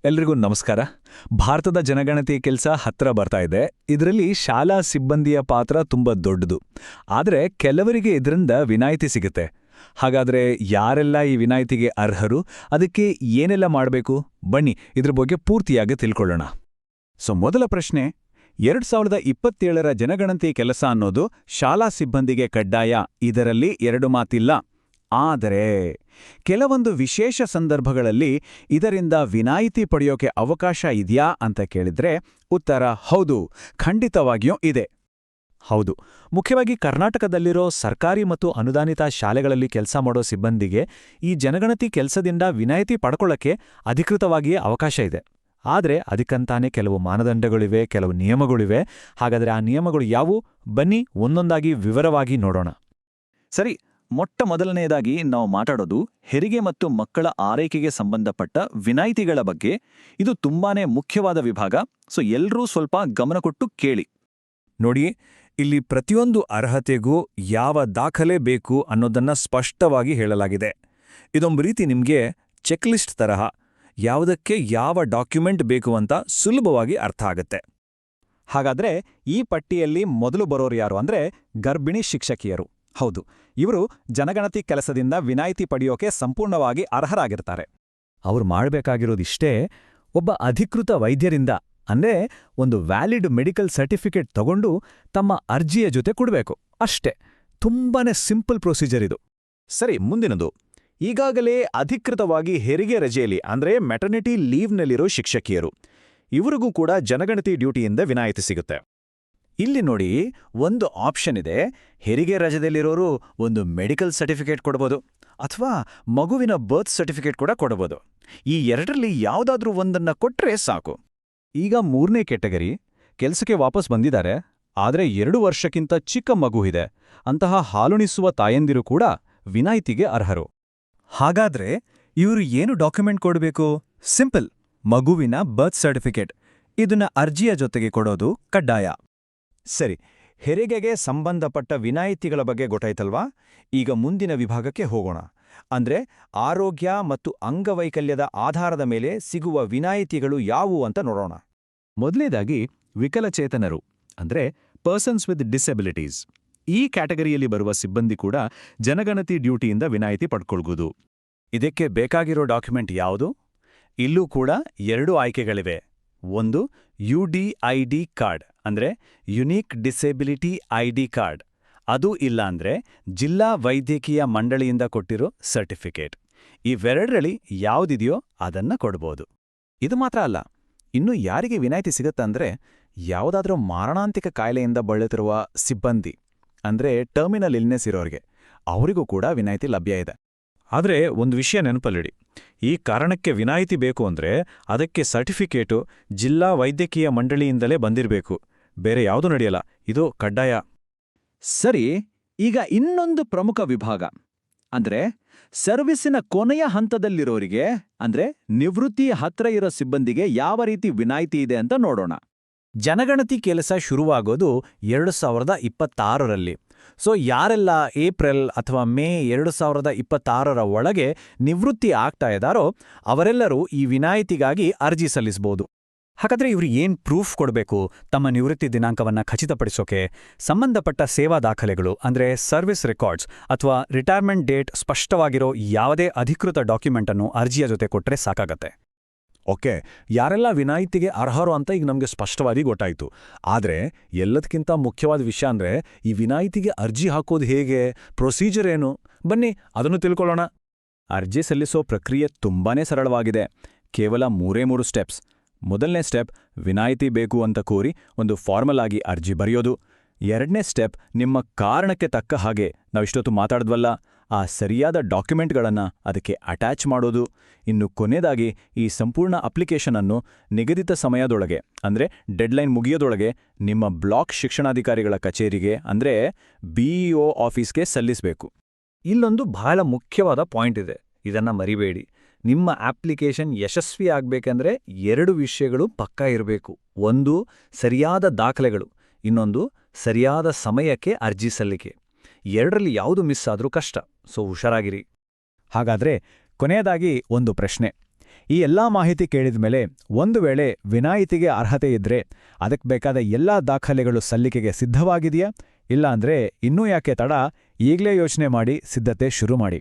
ಎಲ್ರಿಗೂ ನಮಸ್ಕಾರ. ಭಾರತದ ಜನಗಣತಿ ಕೆಲಸ ಹತ್ರ ಬರ್ತಾ ಇದೆ. ಇದರಲ್ಲಿ ಶಾಲಾ ಸಿಬ್ಬಂದಿಯ ಪಾತ್ರ ತುಂಬ ದೊಡ್ಡದು. ಆದರೆ ಕೆಲವರಿಗೆ ಇದರಿಂದ ವಿನಾಯಿತಿ ಸಿಗುತ್ತೆ. ಹಾಗಾದರೆ ಯಾರೆಲ್ಲ ಈ ವಿನಾಯಿತಿಗೆ ಅರ್ಹರು, ಅದಕ್ಕೆ ಏನೆಲ್ಲ ಮಾಡಬೇಕು? ಬನ್ನಿ ಇದ್ರ ಬಗ್ಗೆ ಪೂರ್ತಿಯಾಗಿ ತಿಳ್ಕೊಳ್ಳೋಣ. ಮೊದಲ ಪ್ರಶ್ನೆ, 2027ರ ಜನಗಣತಿ ಕೆಲಸ ಅನ್ನೋದು ಶಾಲಾ ಸಿಬ್ಬಂದಿಗೆ ಕಡ್ಡಾಯ, ಇದರಲ್ಲಿ ಎರಡು ಮಾತಿಲ್ಲ. ಆದರೆ ಕೆಲವೊಂದು ವಿಶೇಷ ಸಂದರ್ಭಗಳಲ್ಲಿ ಇದರಿಂದ ವಿನಾಯಿತಿ ಪಡೆಯೋಕೆ ಅವಕಾಶ ಇದೆಯಾ ಅಂತ ಕೇಳಿದ್ರೆ ಉತ್ತರ ಹೌದು, ಖಂಡಿತವಾಗಿಯೂ ಇದೆ. ಹೌದು, ಮುಖ್ಯವಾಗಿ ಕರ್ನಾಟಕದಲ್ಲಿರೋ ಸರ್ಕಾರಿ ಮತ್ತು ಅನುದಾನಿತ ಶಾಲೆಗಳಲ್ಲಿ ಕೆಲಸ ಮಾಡೋ ಸಿಬ್ಬಂದಿಗೆ ಈ ಜನಗಣತಿ ಕೆಲಸದಿಂದ ವಿನಾಯಿತಿ ಪಡ್ಕೊಳ್ಳೋಕ್ಕೆ ಅಧಿಕೃತವಾಗಿಯೇ ಅವಕಾಶ ಇದೆ. ಆದರೆ ಅದಕ್ಕಂತಾನೆ ಕೆಲವು ಮಾನದಂಡಗಳಿವೆ, ಕೆಲವು ನಿಯಮಗಳಿವೆ. ಹಾಗಾದರೆ ಆ ನಿಯಮಗಳು ಯಾವುವು? ಬನ್ನಿ ಒಂದೊಂದಾಗಿ ವಿವರವಾಗಿ ನೋಡೋಣ. ಸರಿ, ಮೊಟ್ಟ ಮೊದಲನೆಯದಾಗಿ ನಾವು ಮಾತಾಡೋದು ಹೆರಿಗೆ ಮತ್ತು ಮಕ್ಕಳ ಆರೈಕೆಗೆ ಸಂಬಂಧಪಟ್ಟ ವಿನಾಯಿತಿಗಳ ಬಗ್ಗೆ. ಇದು ತುಂಬಾನೇ ಮುಖ್ಯವಾದ ವಿಭಾಗ, ಎಲ್ಲರೂ ಸ್ವಲ್ಪ ಗಮನ ಕೊಟ್ಟು ಕೇಳಿ. ನೋಡಿ, ಇಲ್ಲಿ ಪ್ರತಿಯೊಂದು ಅರ್ಹತೆಗೂ ಯಾವ ದಾಖಲೆ ಬೇಕು ಅನ್ನೋದನ್ನ ಸ್ಪಷ್ಟವಾಗಿ ಹೇಳಲಾಗಿದೆ. ಇದೊಂದು ರೀತಿ ನಿಮಗೆ ಚೆಕ್ಲಿಸ್ಟ್ ತರಹ, ಯಾವುದಕ್ಕೆ ಯಾವ ಡಾಕ್ಯುಮೆಂಟ್ ಬೇಕು ಅಂತ ಸುಲಭವಾಗಿ ಅರ್ಥ ಆಗತ್ತೆ. ಹಾಗಾದ್ರೆ ಈ ಪಟ್ಟಿಯಲ್ಲಿ ಮೊದಲು ಬರೋರು ಯಾರು ಅಂದ್ರೆ ಗರ್ಭಿಣಿ ಶಿಕ್ಷಕಿಯರು. ಹೌದು, ಇವರು ಜನಗಣತಿ ಕೆಲಸದಿಂದ ವಿನಾಯಿತಿ ಪಡೆಯೋಕೆ ಸಂಪೂರ್ಣವಾಗಿ ಅರ್ಹರಾಗಿರ್ತಾರೆ. ಅವ್ರು ಮಾಡಬೇಕಾಗಿರೋದಿಷ್ಟೇ, ಒಬ್ಬ ಅಧಿಕೃತ ವೈದ್ಯರಿಂದ ಅಂದ್ರೆ ಒಂದು ವ್ಯಾಲಿಡ್ ಮೆಡಿಕಲ್ ಸರ್ಟಿಫಿಕೇಟ್ ತಗೊಂಡು ತಮ್ಮ ಅರ್ಜಿಯ ಜೊತೆ ಕೊಡಬೇಕು ಅಷ್ಟೇ. ತುಂಬಾನೇ ಸಿಂಪಲ್ ಪ್ರೊಸೀಜರ್ ಇದು. ಸರಿ, ಮುಂದಿನದು, ಈಗಾಗಲೇ ಅಧಿಕೃತವಾಗಿ ಹೆರಿಗೆ ರಜೆಯಲ್ಲಿ ಅಂದ್ರೆ ಮೆಟರ್ನಿಟಿ ಲೀವ್ನಲ್ಲಿರೋ ಶಿಕ್ಷಕಿಯರು. ಇವರಿಗೂ ಕೂಡ ಜನಗಣತಿ ಡ್ಯೂಟಿಯಿಂದ ವಿನಾಯಿತಿ ಸಿಗುತ್ತೆ. ಇಲ್ಲಿ ನೋಡಿ, ಒಂದು ಆಪ್ಷನ್ ಇದೆ. ಹೆರಿಗೆ ರಜೆದಲ್ಲಿರೋರು ಒಂದು ಮೆಡಿಕಲ್ ಸರ್ಟಿಫಿಕೇಟ್ ಕೊಡಬಹುದು, ಅಥವಾ ಮಗುವಿನ ಬರ್ತ್ ಸರ್ಟಿಫಿಕೇಟ್ ಕೂಡ ಕೊಡಬಹುದು. ಈ ಎರಡರಲ್ಲಿ ಯಾವುದಾದ್ರೂ ಒಂದನ್ನ ಕೊಟ್ರೆ ಸಾಕು. ಈಗ ಮೂರನೇ ಕೆಟಗರಿ, ಕೆಲಸಕ್ಕೆ ವಾಪಸ್ ಬಂದಿದ್ದಾರೆ, ಆದರೆ 2 ವರ್ಷಕ್ಕಿಂತ ಚಿಕ್ಕ ಮಗು ಇದೆ. ಅಂತಹ ಹಾಲುಣಿಸುವ ತಾಯಂದಿರು ಕೂಡ ವಿನಾಯಿತಿಗೆ ಅರ್ಹರು. ಹಾಗಾದ್ರೆ ಇವರು ಏನು ಡಾಕ್ಯುಮೆಂಟ್ ಕೊಡಬೇಕು? ಸಿಂಪಲ್, ಮಗುವಿನ ಬರ್ತ್ ಸರ್ಟಿಫಿಕೇಟ್. ಇದನ್ನ ಅರ್ಜಿಯ ಜೊತೆಗೆ ಕೊಡೋದು ಕಡ್ಡಾಯ. ಸರಿ, ಹೆರಿಗೆಗೆ ಸಂಬಂಧಪಟ್ಟ ವಿನಾಯಿತಿಗಳ ಬಗ್ಗೆ ಗೊತ್ತಾಯ್ತಲ್ವಾ? ಈಗ ಮುಂದಿನ ವಿಭಾಗಕ್ಕೆ ಹೋಗೋಣ. ಅಂದ್ರೆ ಆರೋಗ್ಯ ಮತ್ತು ಅಂಗವೈಕಲ್ಯದ ಆಧಾರದ ಮೇಲೆ ಸಿಗುವ ವಿನಾಯಿತಿಗಳು ಯಾವುವು ಅಂತ ನೋಡೋಣ. ಮೊದಲನೇದಾಗಿ ವಿಕಲಚೇತನರು ಅಂದ್ರೆ ಪರ್ಸನ್ಸ್ ವಿತ್ ಡಿಸೆಬಿಲಿಟೀಸ್. ಈ ಕ್ಯಾಟಗರಿಯಲ್ಲಿ ಬರುವ ಸಿಬ್ಬಂದಿ ಕೂಡ ಜನಗಣತಿ ಡ್ಯೂಟಿಯಿಂದ ವಿನಾಯಿತಿ ಪಡ್ಕೊಳ್ಬಹುದು. ಇದಕ್ಕೆ ಬೇಕಾಗಿರೋ ಡಾಕ್ಯುಮೆಂಟ್ ಯಾವುದು? ಇಲ್ಲೂ ಕೂಡ 2 ಆಯ್ಕೆಗಳಿವೆ. ಒಂದು UDID ಕಾರ್ಡ್ ಅಂದ್ರೆ ಯುನೀಕ್ ಡಿಸೆಬಿಲಿಟಿ ID ಕಾರ್ಡ್. ಅದು ಇಲ್ಲ ಅಂದ್ರೆ ಜಿಲ್ಲಾ ವೈದ್ಯಕೀಯ ಮಂಡಳಿಯಿಂದ ಕೊಟ್ಟಿರೋ ಸರ್ಟಿಫಿಕೇಟ್. ಇವೆರಡರಲ್ಲಿ ಯಾವುದಿದೆಯೋ ಅದನ್ನ ಕೊಡ್ಬೋದು. ಇದು ಮಾತ್ರ ಅಲ್ಲ, ಇನ್ನು ಯಾರಿಗೆ ವಿನಾಯಿತಿ ಸಿಗುತ್ತಂದ್ರೆ ಯಾವುದಾದ್ರೂ ಮಾರಣಾಂತಿಕ ಕಾಯಿಲೆಯಿಂದ ಬಳಲುತ್ತಿರುವ ಸಿಬ್ಬಂದಿ ಅಂದ್ರೆ ಟರ್ಮಿನಲ್ ಇಲ್ನೆಸ್ ಇರೋರಿಗೆ, ಅವರಿಗೂ ಕೂಡ ವಿನಾಯಿತಿ ಲಭ್ಯ ಇದೆ. ಆದರೆ ಒಂದು ವಿಷಯ ನೆನಪಲ್ಲಿಡಿ, ಈ ಕಾರಣಕ್ಕೆ ವಿನಾಯಿತಿ ಬೇಕು ಅಂದ್ರೆ ಅದಕ್ಕೆ ಸರ್ಟಿಫಿಕೇಟು ಜಿಲ್ಲಾ ವೈದ್ಯಕೀಯ ಮಂಡಳಿಯಿಂದಲೇ ಬಂದಿರಬೇಕು, ಬೇರೆ ಯಾವುದೂ ನಡೆಯಲ್ಲ. ಇದು ಕಡ್ಡಾಯ. ಸರಿ, ಈಗ ಇನ್ನೊಂದು ಪ್ರಮುಖ ವಿಭಾಗ ಅಂದ್ರೆ ಸರ್ವಿಸಿನ ಕೊನೆಯ ಹಂತದಲ್ಲಿರೋರಿಗೆ ಅಂದ್ರೆ ನಿವೃತ್ತಿ ಹತ್ರ ಇರೋ ಸಿಬ್ಬಂದಿಗೆ ಯಾವ ರೀತಿ ವಿನಾಯಿತಿ ಇದೆ ಅಂತ ನೋಡೋಣ. ಜನಗಣತಿ ಕೆಲಸ ಶುರುವಾಗೋದು 2026ರಲ್ಲಿ. ಯಾರೆಲ್ಲ ಏಪ್ರಿಲ್ ಅಥವಾ ಮೇ 2026ರ ಒಳಗೆ ನಿವೃತ್ತಿ ಆಗ್ತಾ ಇದ್ದಾರೋ ಅವರೆಲ್ಲರೂ ಈ ವಿನಾಯಿತಿಗಾಗಿ ಅರ್ಜಿ ಸಲ್ಲಿಸಬಹುದು. ಹಾಗಾದ್ರೆ ಇವರು ಏನ್ ಪ್ರೂಫ್ ಕೊಡಬೇಕು? ತಮ್ಮ ನಿವೃತ್ತಿ ದಿನಾಂಕವನ್ನ ಖಚಿತಪಡಿಸೋಕೆ ಸಂಬಂಧಪಟ್ಟ ಸೇವಾ ದಾಖಲೆಗಳು ಅಂದ್ರೆ ಸರ್ವಿಸ್ ರೆಕಾರ್ಡ್ಸ್ ಅಥವಾ ರಿಟೈರ್ಮೆಂಟ್ ಡೇಟ್ ಸ್ಪಷ್ಟವಾಗಿರೋ ಯಾವುದೇ ಅಧಿಕೃತ ಡಾಕ್ಯುಮೆಂಟ್ ಅನ್ನು ಅರ್ಜಿಯ ಜೊತೆ ಕೊಟ್ರೆ ಸಾಕಾಗತ್ತೆ. ಓಕೆ, ಯಾರೆಲ್ಲ ವಿನಾಯಿತಿಗೆ ಅರ್ಹರು ಅಂತ ಈಗ ನಮಗೆ ಸ್ಪಷ್ಟವಾಗಿ ಗೊತ್ತಾಯಿತು. ಆದರೆ ಎಲ್ಲದಕ್ಕಿಂತ ಮುಖ್ಯವಾದ ವಿಷಯ ಅಂದರೆ ಈ ವಿನಾಯಿತಿಗೆ ಅರ್ಜಿ ಹಾಕೋದು ಹೇಗೆ, ಪ್ರೊಸೀಜರ್ ಏನು? ಬನ್ನಿ ಅದನ್ನು ತಿಳ್ಕೊಳ್ಳೋಣ. ಅರ್ಜಿ ಸಲ್ಲಿಸೋ ಪ್ರಕ್ರಿಯೆ ತುಂಬಾನೇ ಸರಳವಾಗಿದೆ. ಕೇವಲ 3 ಸ್ಟೆಪ್ಸ್. ಮೊದಲನೇ ಸ್ಟೆಪ್, ವಿನಾಯಿತಿ ಬೇಕು ಅಂತ ಕೋರಿ ಒಂದು ಫಾರ್ಮಲ್ ಆಗಿ ಅರ್ಜಿ ಬರೆಯೋದು. 2ನೇ ಸ್ಟೆಪ್, ನಿಮ್ಮ ಕಾರಣಕ್ಕೆ ತಕ್ಕ ಹಾಗೆ ನಾವಿಷ್ಟೊತ್ತು ಮಾತಾಡಿದ್ವಲ್ಲ ಆ ಸರಿಯಾದ ಡಾಕ್ಯುಮೆಂಟ್ಗಳನ್ನು ಅದಕ್ಕೆ ಅಟ್ಯಾಚ್ ಮಾಡೋದು. ಇನ್ನು ಕೊನೆಯದಾಗಿ ಈ ಸಂಪೂರ್ಣ ಅಪ್ಲಿಕೇಶನ್ ಅನ್ನು ನಿಗದಿತ ಸಮಯದೊಳಗೆ ಅಂದ್ರೆ ಡೆಡ್ಲೈನ್ ಮುಗಿಯೋದೊಳಗೆ ನಿಮ್ಮ ಬ್ಲಾಕ್ ಶಿಕ್ಷಣಾಧಿಕಾರಿಗಳ ಕಚೇರಿಗೆ ಅಂದ್ರೆ BEO ಆಫೀಸ್ಗೆ ಸಲ್ಲಿಸಬೇಕು. ಇಲ್ಲೊಂದು ಬಹಳ ಮುಖ್ಯವಾದ ಪಾಯಿಂಟ್ ಇದೆ, ಇದನ್ನ ಮರಿಬೇಡಿ. ನಿಮ್ಮ ಅಪ್ಲಿಕೇಶನ್ ಯಶಸ್ವಿ ಆಗ್ಬೇಕಂದ್ರೆ 2 ವಿಷಯಗಳು ಪಕ್ಕಾ ಇರಬೇಕು. ಒಂದು ಸರಿಯಾದ ದಾಖಲೆಗಳು, ಇನ್ನೊಂದು ಸರಿಯಾದ ಸಮಯಕ್ಕೆ ಅರ್ಜಿ ಸಲ್ಲಿಕೆ. 2ರಲ್ಲಿ ಯಾವುದು ಮಿಸ್ ಆದ್ರೂ ಕಷ್ಟ, ಹುಷಾರಾಗಿರಿ. ಹಾಗಾದ್ರೆ ಕೊನೆಯದಾಗಿ ಒಂದು ಪ್ರಶ್ನೆ, ಈ ಎಲ್ಲಾ ಮಾಹಿತಿ ಕೇಳಿದ ಮೇಲೆ ಒಂದು ವೇಳೆ ವಿನಾಯಿತಿಗೆ ಅರ್ಹತೆ ಇದ್ರೆ ಅದಕ್ಕೆ ಬೇಕಾದ ಎಲ್ಲಾ ದಾಖಲೆಗಳು ಸಲ್ಲಿಕೆಗೆ ಸಿದ್ಧವಾಗಿದೆಯಾ? ಇಲ್ಲ ಅಂದ್ರೆ ಇನ್ನೂ ಯಾಕೆ ತಡ? ಈಗಲೇ ಯೋಚನೆ ಮಾಡಿ ಸಿದ್ಧತೆ ಶುರು ಮಾಡಿ.